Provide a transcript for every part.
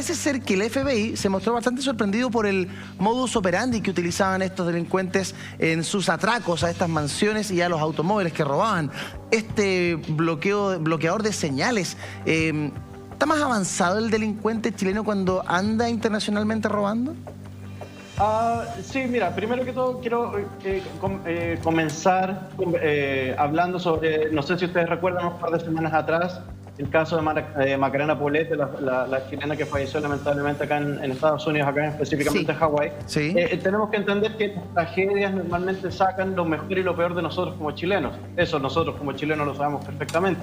Parece ser que el FBI se mostró bastante sorprendido por el modus operandi que utilizaban estos delincuentes en sus atracos a estas mansiones y a los automóviles que robaban. Este bloqueador de señales, ¿está más avanzado el delincuente chileno cuando anda internacionalmente robando? Sí, mira, primero que todo quiero comenzar hablando sobre, no sé si ustedes recuerdan, un par de semanas atrás, el caso de Macarena Poblete, la chilena que falleció lamentablemente acá en Estados Unidos, acá específicamente en Hawái. Sí. Tenemos que entender que estas tragedias normalmente sacan lo mejor y lo peor de nosotros como chilenos. Eso nosotros como chilenos lo sabemos perfectamente.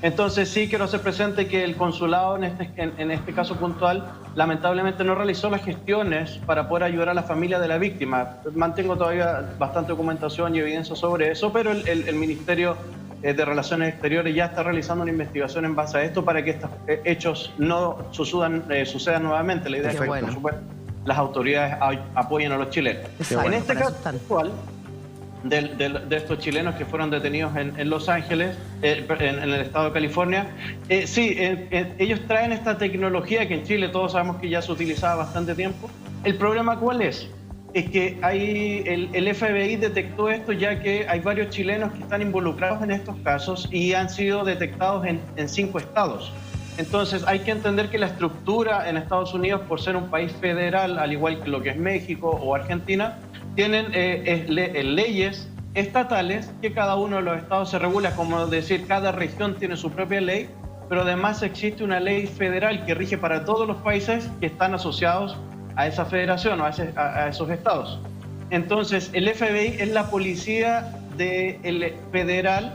Entonces sí quiero hacer presente que el consulado en este caso puntual lamentablemente no realizó las gestiones para poder ayudar a la familia de la víctima. Mantengo todavía bastante documentación y evidencia sobre eso, pero el Ministerio de Relaciones Exteriores ya está realizando una investigación en base a esto para que estos hechos no sucedan nuevamente. La idea es que, por supuesto, las autoridades apoyen a los chilenos. En este caso puntual, de estos chilenos que fueron detenidos en Los Ángeles, en el estado de California. Ellos traen esta tecnología que en Chile todos sabemos que ya se utilizaba bastante tiempo. ¿El problema cuál es? Es que el FBI detectó esto ya que hay varios chilenos que están involucrados en estos casos y han sido detectados en 5 estados. Entonces hay que entender que la estructura en Estados Unidos, por ser un país federal, al igual que lo que es México o Argentina, tienen leyes estatales que cada uno de los estados se regula, como decir, cada región tiene su propia ley, pero además existe una ley federal que rige para todos los países que están asociados a esa federación o a esos estados. Entonces, el FBI es la policía federal,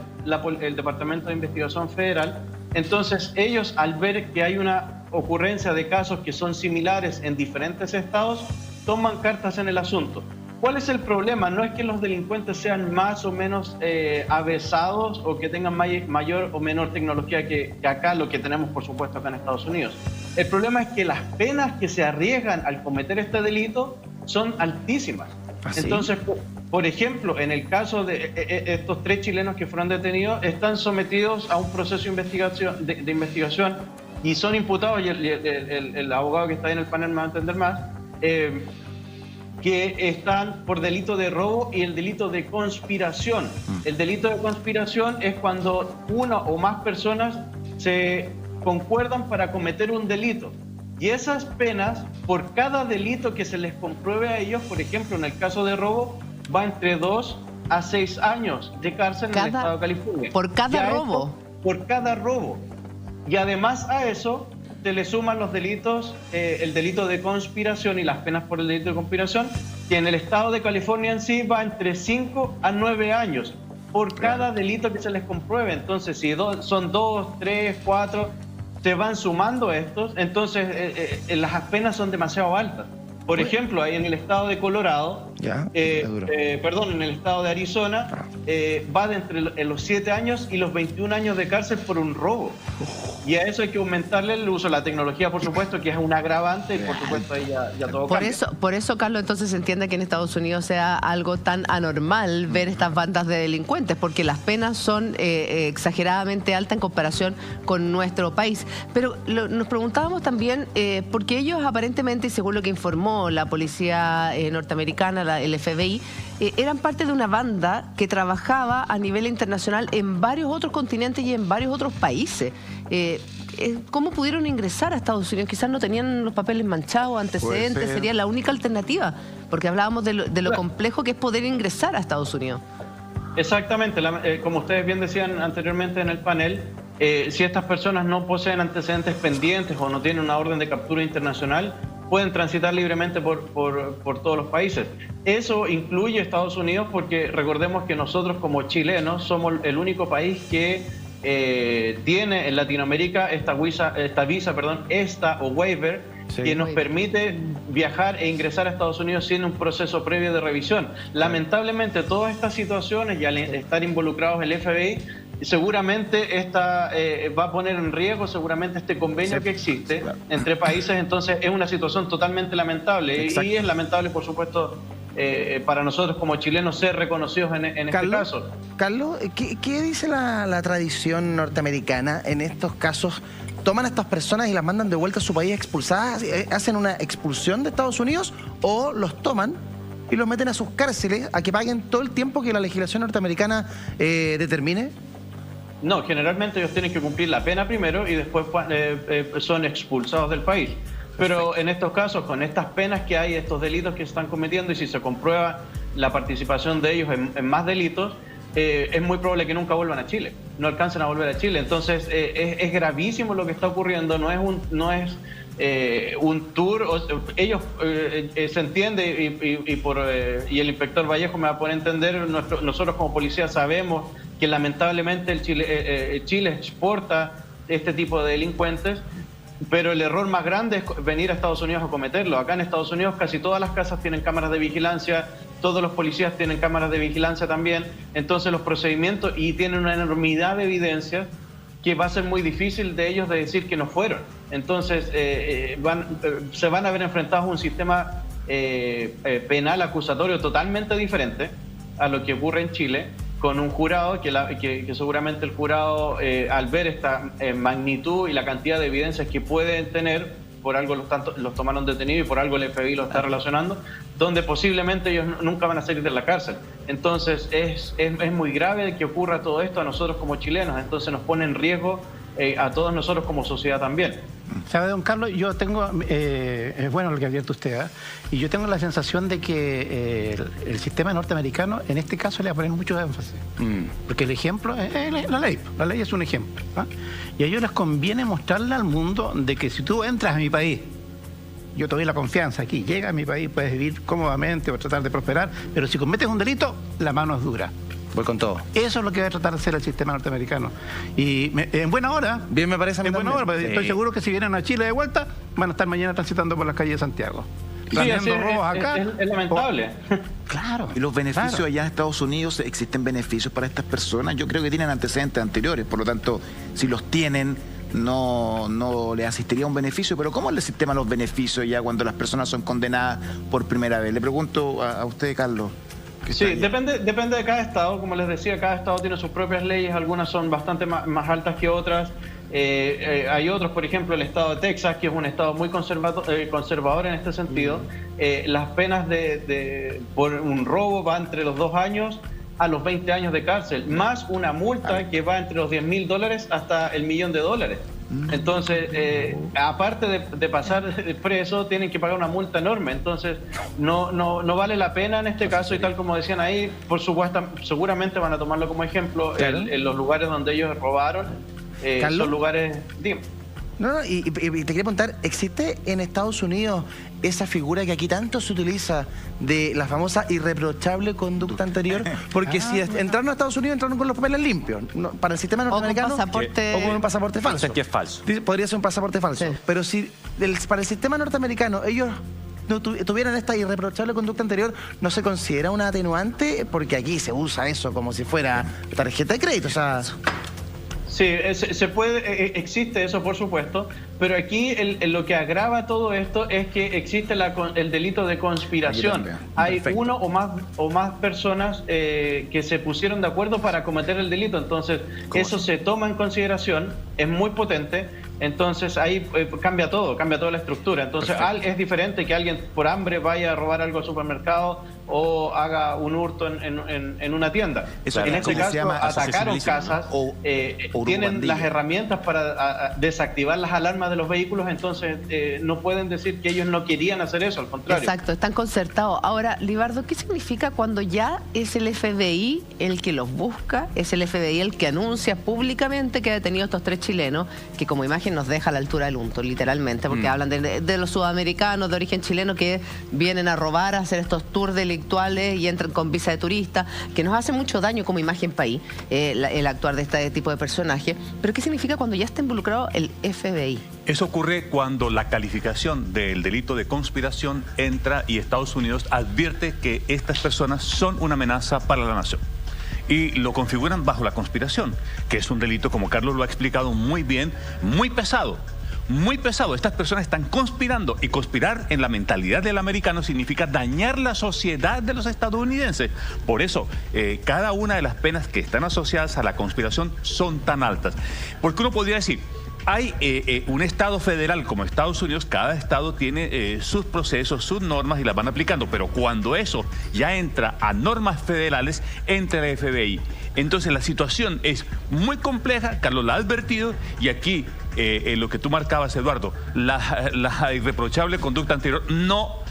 el Departamento de Investigación Federal. Entonces, ellos, al ver que hay una ocurrencia de casos que son similares en diferentes estados, toman cartas en el asunto. ¿Cuál es el problema? No es que los delincuentes sean más o menos avesados o que tengan mayor o menor tecnología que acá, lo que tenemos por supuesto acá en Estados Unidos. El problema es que las penas que se arriesgan al cometer este delito son altísimas. ¿Ah, sí? Entonces, por ejemplo, en el caso de estos 3 chilenos que fueron detenidos, están sometidos a un proceso de investigación y son imputados, y el abogado que está ahí en el panel me va a entender más, que están por delito de robo y el delito de conspiración. El delito de conspiración es cuando una o más personas se concuerdan para cometer un delito. Y esas penas, por cada delito que se les compruebe a ellos, por ejemplo, en el caso de robo, va entre 2 a 6 años de cárcel en el estado de California. ¿Por cada robo? Por cada robo. Y además a eso se le suman los delitos, el delito de conspiración y las penas por el delito de conspiración, que en el estado de California en sí va entre 5 a 9 años por cada delito que se les compruebe. Entonces, si son 2, 3, 4, se van sumando estos, entonces las penas son demasiado altas. Por ejemplo, ahí en el estado de Colorado, en el estado de Arizona, va de entre los 7 años y los 21 años de cárcel por un robo. Y a eso hay que aumentarle el uso de la tecnología, por supuesto, que es un agravante, y por supuesto ahí ya todo cambia. Por eso, Carlos, entonces se entiende que en Estados Unidos sea algo tan anormal ver estas bandas de delincuentes, porque las penas son exageradamente altas en comparación con nuestro país. Pero nos preguntábamos también, porque ellos aparentemente, y según lo que informó la policía norteamericana, el FBI, eran parte de una banda que trabajaba a nivel internacional en varios otros continentes y en varios otros países. ¿Cómo pudieron ingresar a Estados Unidos? Quizás no tenían los papeles manchados, antecedentes, sería la única alternativa, porque hablábamos de lo complejo que es poder ingresar a Estados Unidos. Exactamente, como ustedes bien decían anteriormente en el panel, si estas personas no poseen antecedentes pendientes o no tienen una orden de captura internacional, pueden transitar libremente por todos los países. Eso incluye Estados Unidos, porque recordemos que nosotros como chilenos somos el único país que tiene en Latinoamérica esta waiver, que nos permite viajar e ingresar a Estados Unidos sin un proceso previo de revisión. Lamentablemente todas estas situaciones, y al estar involucrados el FBI, seguramente va a poner en riesgo seguramente este convenio que existe entre países. Entonces es una situación totalmente lamentable. Y es lamentable, por supuesto, para nosotros como chilenos ser reconocidos en este caso. Carlos, ¿qué dice la tradición norteamericana en estos casos toman a estas personas y las mandan de vuelta a su país expulsadas, hacen una expulsión de Estados Unidos, o los toman y los meten a sus cárceles a que paguen todo el tiempo que la legislación norteamericana determine? No, generalmente ellos tienen que cumplir la pena primero y después son expulsados del país. Pero en estos casos, con estas penas que hay, estos delitos que se están cometiendo, y si se comprueba la participación de ellos en más delitos, es muy probable que nunca vuelvan a Chile, no alcancen a volver a Chile. Entonces es gravísimo lo que está ocurriendo, no es un tour. Ellos se entiende, y el inspector Vallejo me va a poder entender, nosotros como policía sabemos que lamentablemente Chile exporta este tipo de delincuentes, pero el error más grande es venir a Estados Unidos a cometerlo. Acá en Estados Unidos casi todas las casas tienen cámaras de vigilancia, todos los policías tienen cámaras de vigilancia también, entonces los procedimientos, y tienen una enormidad de evidencias que va a ser muy difícil de ellos de decir que no fueron. Entonces se van a ver enfrentados a un sistema penal acusatorio totalmente diferente a lo que ocurre en Chile, con un jurado que seguramente el jurado, al ver esta magnitud y la cantidad de evidencias que pueden tener, por algo los tomaron detenidos y por algo el FBI los está relacionando, donde posiblemente ellos nunca van a salir de la cárcel. Entonces es muy grave que ocurra todo esto a nosotros como chilenos, entonces nos pone en riesgo a todos nosotros como sociedad también. ¿Sabe, don Carlos? Yo tengo, es bueno lo que advierte usted, ¿eh? Y yo tengo la sensación de que el sistema norteamericano en este caso le va a poner mucho énfasis. Porque el ejemplo es la ley es un ejemplo, ¿eh? Y a ellos les conviene mostrarle al mundo de que si tú entras a mi país, yo te doy la confianza aquí, llega a mi país, puedes vivir cómodamente o tratar de prosperar, pero si cometes un delito, la mano es dura. Voy con todo. Eso es lo que va a tratar de hacer el sistema norteamericano. Y en buena hora. Bien, me parece a mí en buena también. hora, porque estoy seguro que si vienen a Chile de vuelta, van a estar mañana transitando por las calles de Santiago. Sí, Planeando robos acá. Es lamentable. Claro. ¿Y los beneficios claro. allá en Estados Unidos, existen beneficios para estas personas? Yo creo que tienen antecedentes anteriores, por lo tanto, si los tienen, no les asistiría un beneficio. Pero ¿cómo es el sistema de los beneficios ya cuando las personas son condenadas por primera vez? Le pregunto a usted, Carlos. Sí, depende de cada estado. Como les decía, cada estado tiene sus propias leyes, algunas son bastante más altas que otras. Hay otros, por ejemplo, el estado de Texas, que es un estado muy conservador en este sentido. Las penas por un robo va entre los 2 años a los 20 años de cárcel, más una multa que va entre los $10.000 hasta el $1.000.000. Entonces, aparte de pasar preso, tienen que pagar una multa enorme. Entonces, no vale la pena en este caso, y tal como decían ahí, por supuesto, seguramente van a tomarlo como ejemplo. Claro. En los lugares donde ellos robaron, son lugares... Dime. No, y te quería preguntar, ¿existe en Estados Unidos esa figura que aquí tanto se utiliza de la famosa irreprochable conducta anterior? Porque si entraron a Estados Unidos, entraron con los papeles limpios. Para el sistema norteamericano, pasaporte... o con un pasaporte falso. Que es falso. Podría ser un pasaporte falso. Sí. Pero si para el sistema norteamericano ellos no tuvieran esta irreprochable conducta anterior, ¿no se considera una atenuante? Porque aquí se usa eso como si fuera tarjeta de crédito, o sea... Sí, se puede, existe eso, por supuesto, pero aquí lo que agrava todo esto es que existe el delito de conspiración. Hay Perfecto. uno o más personas que se pusieron de acuerdo para cometer el delito, entonces eso se toma en consideración, es muy potente, entonces ahí cambia toda la estructura. Entonces es diferente que alguien por hambre vaya a robar algo al supermercado o haga un hurto en una tienda. Eso En es este como se caso llama atacaron asociacionismo, casas, ¿no? O tienen urbandillo. las herramientas para desactivar las alarmas de los vehículos, entonces no pueden decir que ellos no querían hacer eso, al contrario. Exacto, están concertados. Ahora, Libardo, ¿qué significa cuando ya es el FBI el que los busca, es el FBI el que anuncia públicamente que ha detenido a estos 3 chilenos, que como imagen nos deja a la altura del unto, literalmente, porque hablan de los sudamericanos de origen chileno que vienen a robar, a hacer estos tours delictuales y entran con visa de turista, que nos hace mucho daño como imagen país, el actuar de este tipo de personajes. Pero ¿qué significa cuando ya está involucrado el FBI? Eso ocurre cuando la calificación del delito de conspiración entra y Estados Unidos advierte que estas personas son una amenaza para la nación. Y lo configuran bajo la conspiración, que es un delito, como Carlos lo ha explicado muy bien, muy pesado. Muy pesado. Estas personas están conspirando, y conspirar en la mentalidad del americano significa dañar la sociedad de los estadounidenses. Por eso, cada una de las penas que están asociadas a la conspiración son tan altas. Porque uno podría decir, hay un Estado federal como Estados Unidos, cada Estado tiene sus procesos, sus normas y las van aplicando, pero cuando eso ya entra a normas federales, entra el FBI. Entonces la situación es muy compleja, Carlos la ha advertido, y aquí lo que tú marcabas, Eduardo, la irreprochable conducta anterior no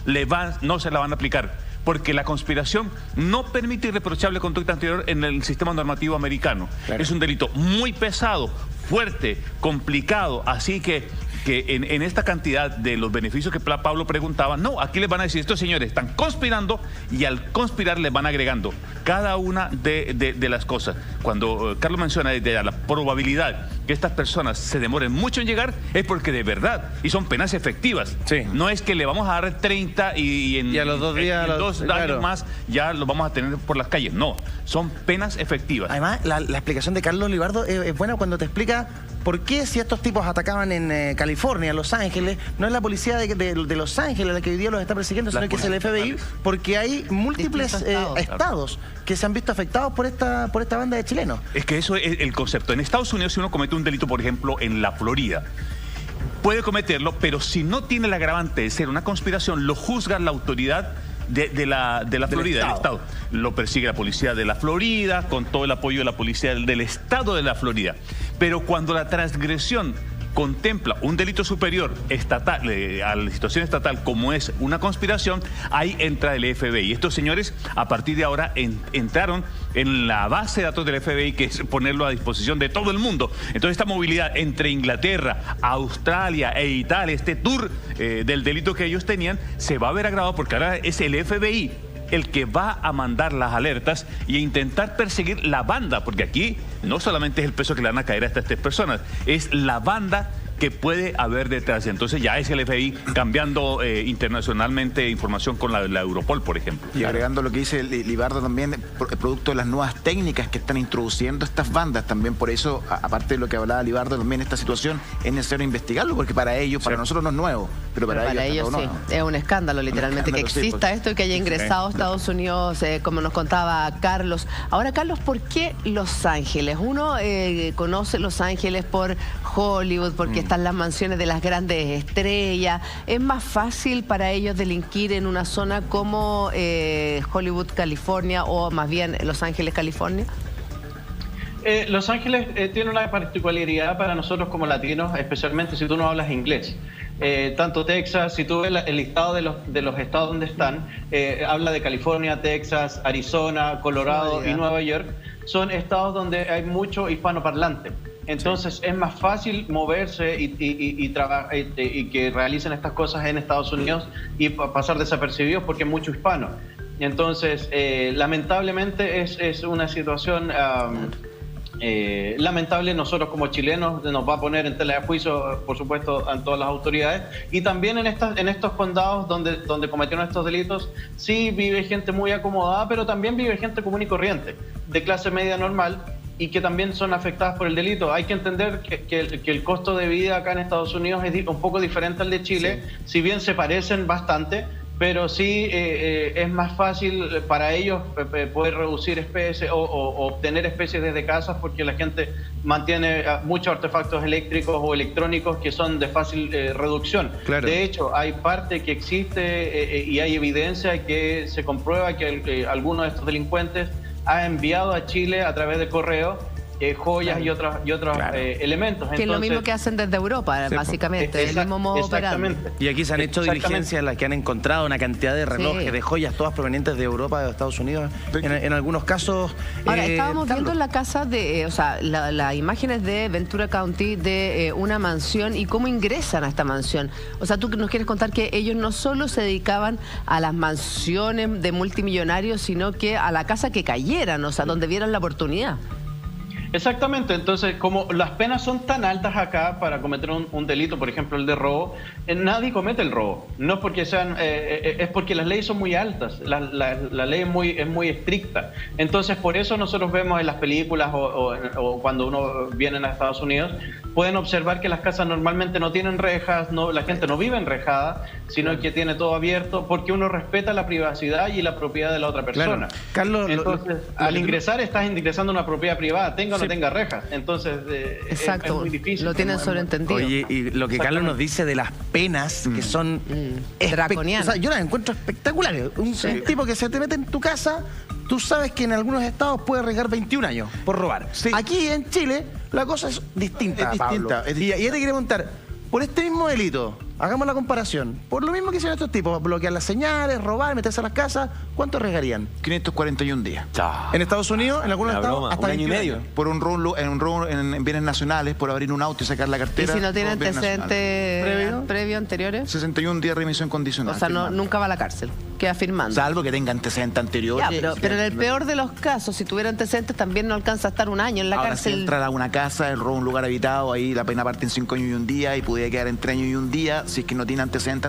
se la van a aplicar, porque la conspiración no permite irreprochable conducta anterior en el sistema normativo americano. Claro. Es un delito muy pesado, fuerte, complicado, así que en esta cantidad de los beneficios que Pablo preguntaba, no, aquí les van a decir, estos señores están conspirando, y al conspirar les van agregando cada una de las cosas. Cuando Carlos menciona de la probabilidad que estas personas se demoren mucho en llegar, es porque de verdad, y son penas efectivas. Sí. No es que le vamos a dar 30 y a los 2 días, en 2 años más, ya los vamos a tener por las calles. No, son penas efectivas. Además, la explicación de Carlos Libardo es buena cuando te explica por qué, si estos tipos atacaban en California, Los Ángeles, no es la policía de Los Ángeles la que hoy día los está persiguiendo, sino que es el FBI, porque hay múltiples estados que se han visto afectados por esta banda de chilenos. Es que eso es el concepto. En Estados Unidos, si uno comete un delito, por ejemplo, en la Florida, puede cometerlo, pero si no tiene el agravante de ser una conspiración, lo juzga la autoridad de la Florida, del Estado. Lo persigue la policía de la Florida, con todo el apoyo de la policía del Estado de la Florida. Pero cuando la transgresión contempla un delito superior estatal, a la situación estatal, como es una conspiración, ahí entra el FBI. Estos señores, a partir de ahora, entraron en la base de datos del FBI, que es ponerlo a disposición de todo el mundo. Entonces, esta movilidad entre Inglaterra, Australia e Italia, este tour del delito que ellos tenían, se va a ver agravado porque ahora es el FBI el que va a mandar las alertas y a intentar perseguir la banda, porque aquí no solamente es el peso que le van a caer a estas 3 personas, es la banda que puede haber detrás. Entonces ya es el FBI cambiando internacionalmente información con la Europol, por ejemplo. Y agregando lo que dice Libardo también, producto de las nuevas técnicas que están introduciendo estas bandas, también por eso, aparte de lo que hablaba Libardo, también esta situación es necesario investigarlo, porque para ellos, para nosotros no es nuevo, pero para ellos sí, es un escándalo literalmente que exista esto y que haya ingresado a Estados Unidos, como nos contaba Carlos. Ahora, Carlos, ¿por qué Los Ángeles? Uno conoce Los Ángeles por Hollywood, porque están las mansiones de las grandes estrellas. ¿Es más fácil para ellos delinquir en una zona como Hollywood, California, o más bien Los Ángeles, California? Los Ángeles tiene una particularidad para nosotros como latinos, especialmente si tú no hablas inglés. Tanto Texas, si tú ves el listado de los estados donde están, habla de California, Texas, Arizona, Colorado y Nueva York, son estados donde hay mucho hispanoparlante. Entonces es más fácil moverse y que realicen estas cosas en Estados Unidos y pasar desapercibidos porque hay mucho hispano. Entonces, lamentablemente es una situación lamentable. Nosotros como chilenos nos va a poner en tela de juicio, por supuesto, a todas las autoridades. Y también en estos condados donde cometieron estos delitos, sí vive gente muy acomodada, pero también vive gente común y corriente, de clase media normal, y que también son afectadas por el delito. Hay que entender que el costo de vida acá en Estados Unidos es un poco diferente al de Chile, si bien se parecen bastante, pero sí es más fácil para ellos poder reducir especies o obtener especies desde casas, porque la gente mantiene muchos artefactos eléctricos o electrónicos que son de fácil reducción. Claro. De hecho, hay parte que existe y hay evidencia que se comprueba que alguno de estos delincuentes ha enviado a Chile a través de correo joyas y otros elementos. Que es lo mismo que hacen desde Europa, básicamente, el mismo modo operandi. Y aquí se han hecho diligencias en las que han encontrado una cantidad de relojes, de joyas, todas provenientes de Europa, de Estados Unidos, en algunos casos. Ahora, estábamos viendo en la casa de, las imágenes de Ventura County de una mansión y cómo ingresan a esta mansión. O sea, tú nos quieres contar que ellos no solo se dedicaban a las mansiones de multimillonarios, sino que a la casa que cayeran, o sea, donde vieran la oportunidad. Exactamente, entonces como las penas son tan altas acá para cometer un delito, por ejemplo el de robo, nadie comete el robo. No es porque sean, es porque las leyes son muy altas, la ley es muy estricta. Entonces por eso nosotros vemos en las películas o cuando uno viene a Estados Unidos, pueden observar que las casas normalmente no tienen rejas, la gente no vive enrejada, sino que tiene todo abierto, porque uno respeta la privacidad y la propiedad de la otra persona. Claro. Carlos, entonces, al ingresar estás ingresando a una propiedad privada, tenga no tenga rejas. Entonces, exacto, es muy difícil. lo tienen Es muy- sobreentendido. Oye, y lo que Carlos nos dice de las penas, que son Draconianas. O sea, yo las encuentro espectaculares. Un tipo que se te mete en tu casa, tú sabes que en algunos estados puede arriesgar 21 años por robar. Sí. Aquí en Chile la cosa es distinta. Es distinta, Pablo. es Y ya te quería preguntar, por este mismo delito, hagamos la comparación, por lo mismo que hicieron estos tipos, bloquear las señales, robar, meterse a las casas, ¿cuánto arriesgarían? 541 días. En Estados Unidos, en algunos Una estados, broma, hasta un año y 21 medio. años. Por un robo en bienes nacionales, por abrir un auto y sacar la ¿Y cartera. si no tiene por bienes nacionales. antecedentes previos anteriores? 61 días de remisión condicional. O sea, firmando. nunca va a la cárcel, queda firmando. Salvo que tenga antecedentes anteriores. Ya, pero en el peor de los casos, si tuviera antecedentes, también no alcanza a estar un año en la Ahora, cárcel. si entra a una casa, el robo a un lugar habitado, ahí la pena parte en 5 años y un día y pudiera quedar en 3 años y un día si es que no tiene antecedentes